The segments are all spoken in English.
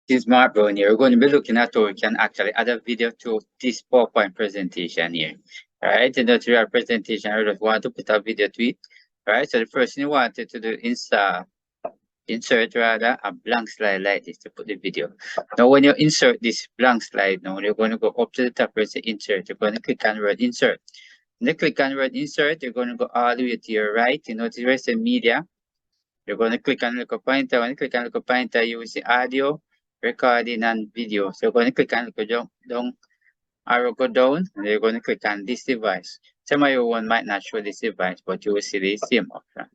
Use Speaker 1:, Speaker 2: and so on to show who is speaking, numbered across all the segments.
Speaker 1: This Mark Brown here. We're going to be looking at how we can actually add a video to this PowerPoint presentation here. Alright, and that's your presentation. I just want to put a video to it. Alright, so the first thing you wanted to do is insert rather a blank slide like this to put the video. Now when you insert this blank slide, now you're going to go up to the top where it says insert. You're going to click on word insert. When you click on word insert, you're going to go all the way to your right. You notice where it says media. You're going to click on the little pointer. When you click on the little pointer, you will see audio, recording, and video. So you're going to click on the down arrow go down, and you're going to click on this device. Some of you one might not show this device, but you will see the same option.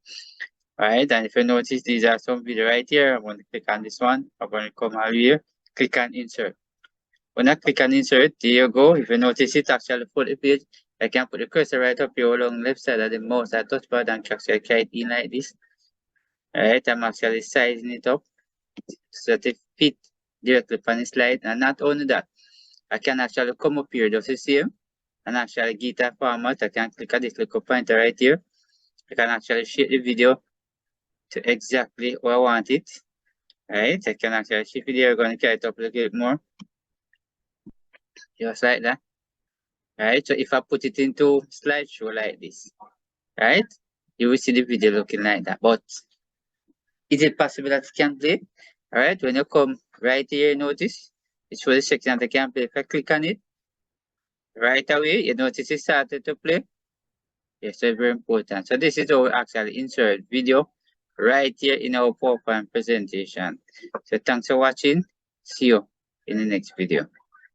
Speaker 1: Alright, and if you notice, these are some video right here. I'm going to click on this one. I'm going to come over here, click on insert. When I click on insert, there you go. If you notice it actually put the page, I can put the cursor right up here along the left side of the mouse. I touch button and actually carry it in like this. Alright, I'm actually sizing it up so that it fit directly on the slide. And not only that, I can actually come up here just the same and actually get a format. I can click on this little pointer right here. I can actually shape the video to exactly where I want it. Right, I can actually shift it here. I'm going to carry it up a little bit more. Just like that. Right, so if I put it into slideshow like this, right, you will see the video looking like that. But is it possible that it can play? All right, when you come right here, notice it's for the section that can play. If I click on it, right away, you notice it started to play. Yes, so very important. So this is how we actually insert video right here in our PowerPoint presentation. So thanks for watching. See you in the next video.